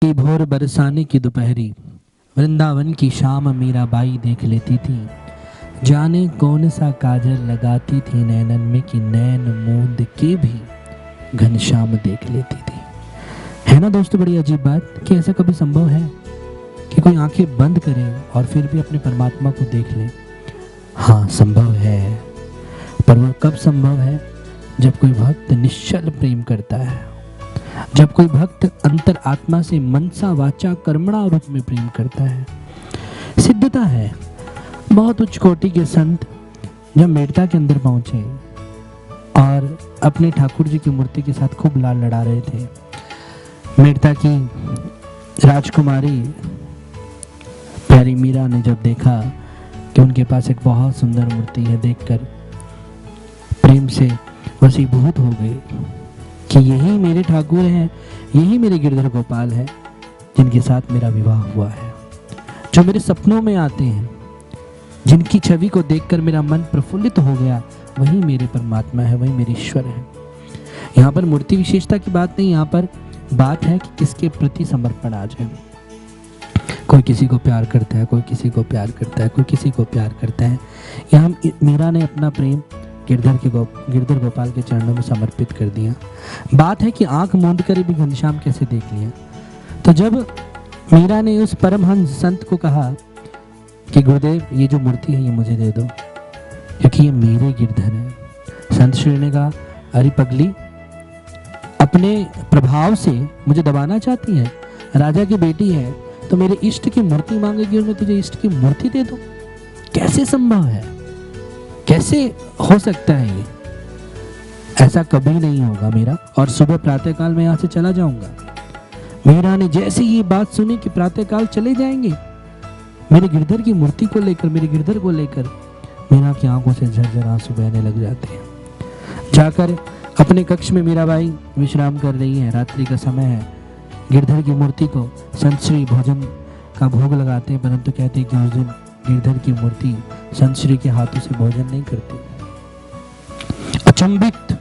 बरसती भोर बरसाने की दोपहरी, वृंदावन की शाम मीराबाई देख लेती थी। जाने कौन सा काजल लगाती थी नैनन में कि नैन मूंद के भी घनश्याम देख लेती थी। है ना दोस्तों बड़ी अजीब बात कि ऐसा कभी संभव है कि कोई आंखें बंद करे और फिर भी अपने परमात्मा को देख ले। हाँ संभव है, पर वह कब संभव है? जब कोई भक्त निश्चल प्रेम करता है, जब कोई भक्त अंतर आत्मा से मनसा वाचा कर्मणा रूप में प्रेम करता है। सिद्धता है, बहुत उच्च कोटि के संत जब मेड़ता के अंदर पहुंचे और अपने ठाकुर जी की मूर्ति के साथ खूब लाल लड़ा रहे थे, मेड़ता की राजकुमारी प्यारी मीरा ने जब देखा कि उनके पास एक बहुत सुंदर मूर्ति है, देखकर प्रेम से वशीभूत हो गई कि यही मेरे ठाकुर हैं, यही मेरे गिरधर गोपाल है जिनके साथ मेरा विवाह हुआ है, जो मेरे सपनों में आते हैं, जिनकी छवि को देखकर मेरा मन प्रफुल्लित हो गया, वही मेरे परमात्मा है, वही मेरे ईश्वर है। यहाँ पर मूर्ति विशेषता की बात नहीं, यहाँ पर बात है कि किसके प्रति समर्पण आ जाए। कोई किसी को प्यार करता है, कोई किसी को प्यार करता है, कोई किसी को प्यार करता है। यहाँ मीरा ने अपना प्रेम गिरधर गोपाल के चरणों में समर्पित कर दिया। बात है कि आंख मूंद कर भी घनश्याम कैसे देख लिया। तो जब मीरा ने उस परमहंस संत को कहा कि गुरुदेव ये जो मूर्ति है ये मुझे दे दो क्योंकि ये मेरे गिरधर है, संत श्री ने कहा अरे पगली, अपने प्रभाव से मुझे दबाना चाहती है? राजा की बेटी है तो मेरे इष्ट की मूर्ति मांगेगी और मैं तुझे इष्ट की मूर्ति दे दूं? कैसे संभव है? कैसे हो सकता है ये? ऐसा कभी नहीं होगा मीरा। और सुबह प्रातःकाल में यहाँ से चला जाऊंगा। मीरा ने जैसे ये बात सुनी कि प्रातःकाल चले जाएंगे मेरे गिरधर की मूर्ति को लेकर, मेरे गिरधर को लेकर, मीरा की आंखों से झरझर आंसू बहने लग जाते हैं। जाकर अपने कक्ष में मीराबाई विश्राम कर रही है, रात्रि का समय है। गिरधर की मूर्ति को संत श्री भोजन का भोग लगाते हैं, परंतु कहते हैं कि उस दिन गिरधर की मूर्ति संत श्री के हाथों से भोजन नहीं करती। अचंभित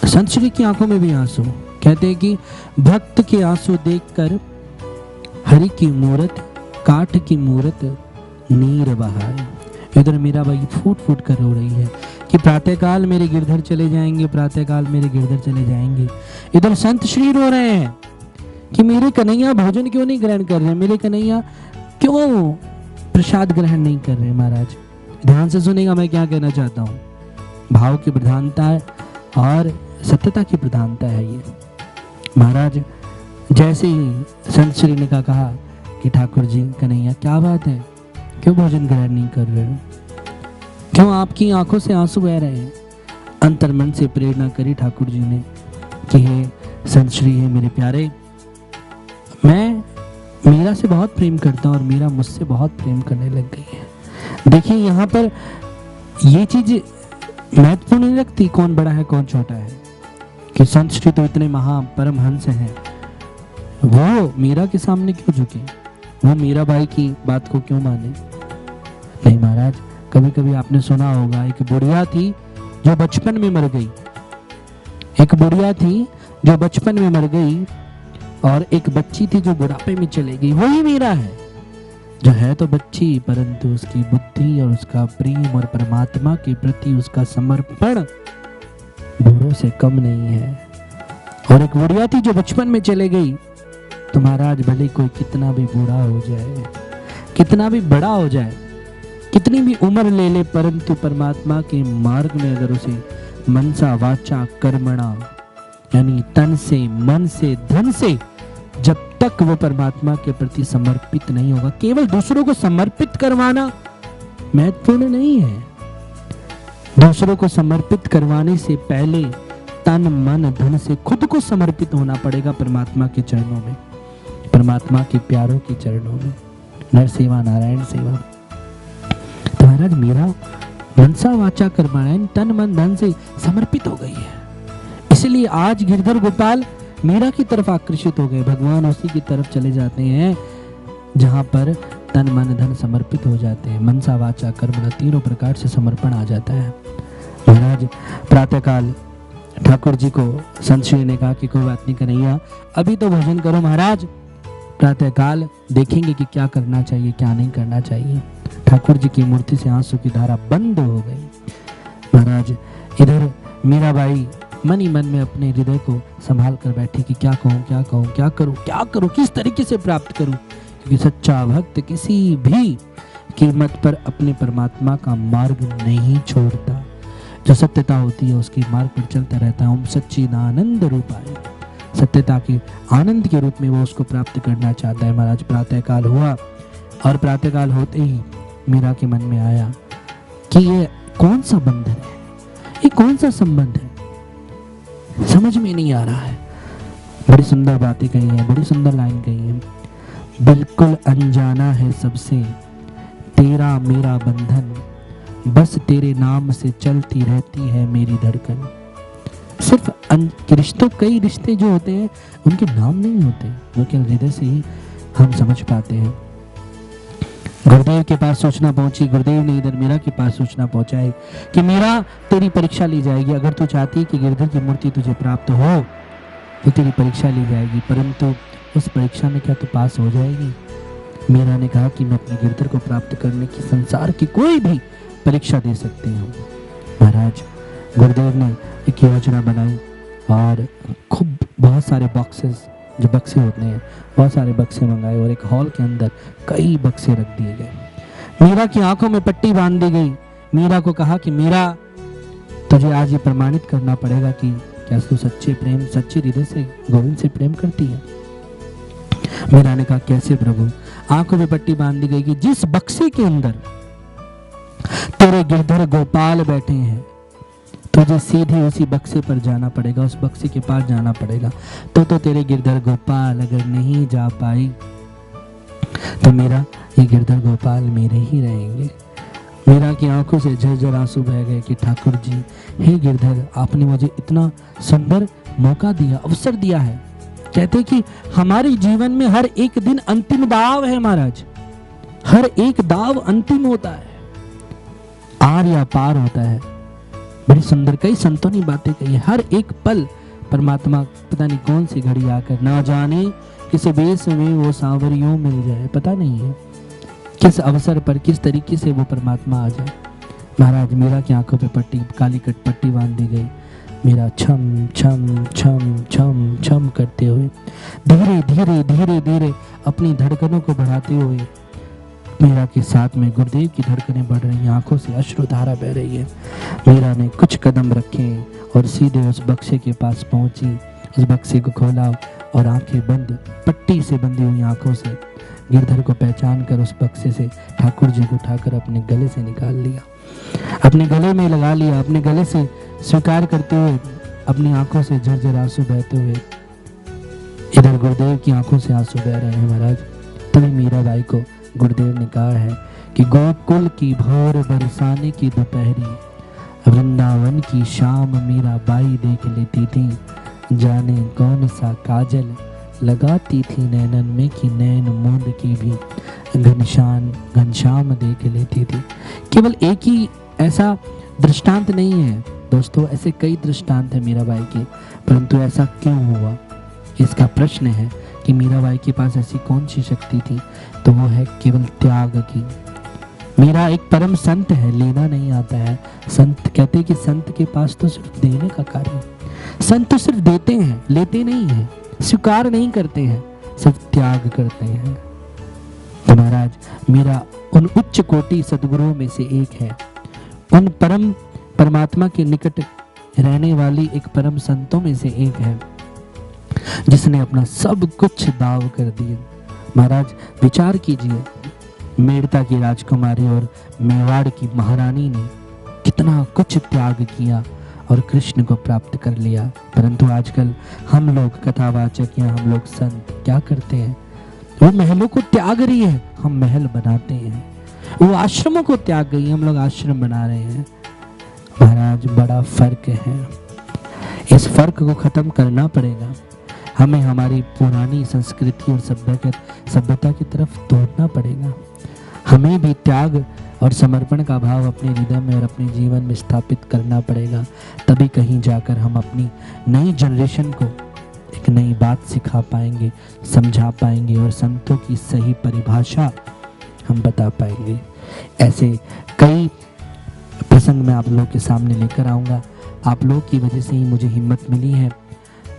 संत श्री की आंखों में भी आंसू। कहते हैं कि भक्त के आंसू देखकर हरि की मूरत काठ की मूरत नीर बहाए। इधर मीराबाई फूट फूट कर रो रही है कि प्रातःकाल मेरे गिरधर चले जाएंगे, प्रातःकाल मेरे गिरधर चले जाएंगे। इधर संत श्री रो रहे हैं कि मेरे कन्हैया भोजन क्यों नहीं ग्रहण कर रहे, मेरे कन्हैया क्यों प्रसाद ग्रहण नहीं कर रहे। महाराज ध्यान से सुनेगा मैं क्या कहना चाहता हूँ। भाव की प्रधानता है और सत्यता की प्रधानता है ये। महाराज जैसे ही संत श्री ने कहा कि ठाकुर जी कन्हैया क्या बात है, क्यों भोजन ग्रहण नहीं कर रहे हो, क्यों आपकी आंखों से आंसू बह रहे हैं? अंतर्मन से प्रेरणा करी ठाकुर जी ने कि हे संत श्री, है मेरे प्यारे, मैं मीरा से बहुत प्रेम करता हूँ और मीरा मुझसे बहुत प्रेम करने लग गई है। देखिए यहाँ पर ये चीज महत्वपूर्ण नहीं रखती कौन बड़ा है कौन छोटा है, कि संत श्री तो इतने महा परमहंस हैं, वो मीरा के सामने क्यों झुके, वो मीराबाई की बात को क्यों माने? नहीं महाराज, कभी कभी आपने सुना होगा एक बुढ़िया थी जो बचपन में मर गई, एक बुढ़िया थी जो बचपन में मर गई और एक बच्ची थी जो बुढ़ापे में चली गई। वही मीरा है जो है तो बच्ची, परंतु उसकी बुद्धि और उसका प्रेम और परमात्मा के प्रति उसका समर्पण बूढ़ों से कम नहीं है। और एक बुढ़िया थी जो बचपन में चले गई। तो महाराज भले कोई कितना भी बूढ़ा हो जाए, कितना भी बड़ा हो जाए, कितनी भी उम्र ले ले, परंतु परमात्मा के मार्ग में अगर उसे मनसा वाचा कर्मणा यानी तन से, मन से, धन से जब तक वो परमात्मा के प्रति समर्पित नहीं होगा, केवल दूसरों को समर्पित करवाना महत्वपूर्ण नहीं है। दूसरों को समर्पित करवाने से पहले तन मन धन से खुद को समर्पित होना पड़ेगा परमात्मा के चरणों में, परमात्मा के प्यारों के चरणों में। नर सेवा नारायण सेवा। तो महाराज मीरा मनसा वाचा कर्मणा तन मन धन से समर्पित हो गई है, इसलिए आज गिरधर गोपाल मीरा की तरफ आकर्षित हो गए। भगवान उसी की तरफ चले जाते हैं जहां पर तन मन धन समर्पित हो जाते हैं। मनसा वाचा कर्मणा तीनों प्रकार से समर्पण आ जाता है। महाराज प्रातःकाल ठाकुर जी को संत श्री ने कहा कि कोई बात नहीं कन्हैया, अभी तो भजन करो महाराज, प्रातःकाल देखेंगे कि क्या करना चाहिए क्या नहीं करना चाहिए। ठाकुर जी की मूर्ति से आंसू की धारा बंद हो गई। महाराज इधर मीराबाई मन ही मन में अपने हृदय को संभाल कर बैठी कि क्या कहूँ क्या कहूँ, क्या करूँ, किस तरीके से प्राप्त करूँ, क्योंकि सच्चा भक्त किसी भी कीमत पर अपने परमात्मा का मार्ग नहीं छोड़ता। जो सत्यता होती है उसके मार्ग पर चलता रहता है। ओम सच्चिदानंद रूपाय, सत्यता के आनंद के रूप में वो उसको प्राप्त करना चाहता है। महाराज प्रातःकाल हुआ और प्रातःकाल होते ही मीरा के मन में आया कि ये कौन सा बंधन है, ये कौन सा संबंध है, समझ में नहीं आ रहा है। बड़ी सुंदर बातें कही है, बड़ी सुंदर लाइन कही है। बिल्कुल अनजाना है सबसे तेरा मेरा बंधन, बस तेरे नाम से चलती रहती है मेरी धड़कन। सिर्फ रिश्तों, कई रिश्ते जो होते हैं उनके नाम नहीं होते, वो केवल हृदय से ही हम समझ पाते हैं। गुरुदेव के पास सूचना पहुंची, गुरुदेव ने इधर मीरा के पास सूचना पहुंचाई कि मीरा तेरी परीक्षा ली जाएगी। अगर तू चाहती है कि गिरधर की मूर्ति तुझे प्राप्त हो तो तेरी परीक्षा ली जाएगी, परंतु उस परीक्षा में क्या तू पास हो जाएगी? मीरा ने कहा कि मैं अपने गिरधर को प्राप्त करने की संसार की कोई भी परीक्षा दे सकती हूँ। महाराज गुरुदेव ने एक योजना बनाई और खूब बहुत सारे बॉक्सेस, जो बक्से होते हैं, बहुत सारे बक्से मंगाए और एक हॉल के अंदर कई बक्से रख दिए गए। मीरा की आंखों में पट्टी बांध दी गई। मीरा को कहा कि मीरा तुझे आज ये प्रमाणित करना पड़ेगा कि क्या तू सच्चे प्रेम, सच्चे हृदय से गोविंद से प्रेम करती है। मीरा ने कहा कैसे प्रभु? आंखों में पट्टी बांध दी गई कि जिस बक्से के अंदर तेरे गिरधर गोपाल बैठे हैं तुझे सीधे उसी बक्से पर जाना पड़ेगा, उस बक्से के पास जाना पड़ेगा। तो तेरे गिरधर गोपाल अगर नहीं जा पाई तो मेरा ये गिरधर गोपाल मेरे ही रहेंगे। मीरा की आंखों से झरझर आंसू बह गए कि ठाकुर जी, हे गिरधर, आपने मुझे इतना सुंदर मौका दिया, अवसर दिया है। कहते कि हमारे जीवन में हर एक दिन अंतिम दाव है महाराज, हर एक दाव अंतिम होता है, आर या पार होता है। बड़ी सुंदर कई संतों ने बातें कही। हर एक पल परमात्मा पता नहीं कौन सी घड़ी आकर, ना जाने किस बेस में वो सांवरियों मिल जाए, पता नहीं है किस अवसर पर किस तरीके से वो परमात्मा आ जाए। महाराज मीरा की आंखों पे पट्टी, काली कट पट्टी बांध दी गई। मीरा छम छम छम छम छम करते हुए धीरे धीरे धीरे धीरे अपनी धड़कनों को बढ़ाते हुए, मीरा के साथ में गुरुदेव की धड़कनें बढ़ रही हैं, आंखों से अश्रुधारा बह रही है। मीरा ने कुछ कदम रखे और सीधे उस बक्से के पास पहुंची, उस बक्से को खोला और आंखें बंद, पट्टी से बंधी हुई आंखों से गिरधर को पहचान कर उस बक्से से ठाकुर जी को उठाकर अपने गले से निकाल लिया, अपने गले में लगा लिया, अपने गले से स्वीकार करते हुए, अपनी आंखों से झरझर आंसू बहते हुए। इधर गुरुदेव की आंखों से आंसू बह रहे हैं महाराज। तभी मीराबाई को गुरुदेव ने कहा है कि गोकुल की भोर बरसाने की दोपहरी, वृंदावन की शाम मीराबाई देख लेती थी, जाने कौन सा काजल लगाती थी नैनन में कि नैन मूंद की भी घनश्याम देख लेती थी। केवल एक ही ऐसा दृष्टांत नहीं है दोस्तों, ऐसे कई दृष्टांत है मीराबाई के, परंतु ऐसा क्यों हुआ, इसका प्रश्न है कि मीराबाई के पास ऐसी कौन सी शक्ति थी? तो वो है केवल त्याग की। मीरा एक परम संत है, लेना नहीं आता है। संत कहते हैं कि संत के पास तो सिर्फ देने का कार्य है। संत तो सिर्फ देते हैं, लेते नहीं है, स्वीकार नहीं करते हैं, सिर्फ त्याग करते हैं। तो महाराज मीरा उन उच्च कोटि सद्गुरुओं में से एक है, उन परम परमात्मा के निकट रहने वाली एक परम संतों में से एक है, जिसने अपना सब कुछ दाव कर दिया। महाराज विचार कीजिए, मेड़ता की राजकुमारी और मेवाड़ की महारानी ने कितना कुछ त्याग किया और कृष्ण को प्राप्त कर लिया। परंतु आजकल हम लोग कथावाचक या हम लोग संत क्या करते हैं? वो महलों को त्याग रही है, हम महल बनाते हैं। वो आश्रमों को त्याग गई, हम लोग आश्रम बना रहे हैं। महाराज बड़ा फर्क है, इस फर्क को खत्म करना पड़ेगा। हमें हमारी पुरानी संस्कृति और सभ्यता की तरफ दौड़ना पड़ेगा। हमें भी त्याग और समर्पण का भाव अपने हृदय में और अपने जीवन में स्थापित करना पड़ेगा। तभी कहीं जाकर हम अपनी नई जनरेशन को एक नई बात सिखा पाएंगे, समझा पाएंगे और संतों की सही परिभाषा हम बता पाएंगे। ऐसे कई प्रसंग मैं आप लोगों के सामने लेकर आऊँगा। आप लोग की वजह से ही मुझे हिम्मत मिली है,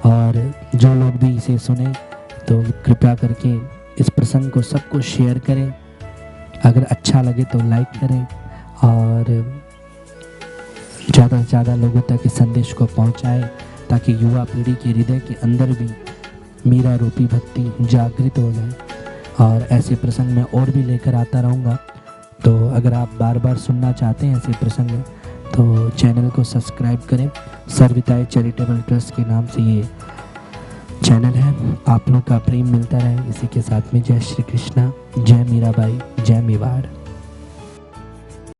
और जो लोग भी इसे सुने तो कृपया करके इस प्रसंग को सबको शेयर करें। अगर अच्छा लगे तो लाइक करें और ज़्यादा से ज़्यादा लोगों तक इस संदेश को पहुंचाएं, ताकि युवा पीढ़ी के हृदय के अंदर भी मीरा रूपी भक्ति जागृत हो जाए। और ऐसे प्रसंग मैं और भी लेकर आता रहूँगा। तो अगर आप बार बार सुनना चाहते हैं ऐसे प्रसंग तो चैनल को सब्सक्राइब करें। सर्वहिताय चैरिटेबल ट्रस्ट के नाम से ये चैनल है। आप लोग का प्रेम मिलता रहे। इसी के साथ में जय श्री कृष्णा, जय मीराबाई, जय मेवाड़।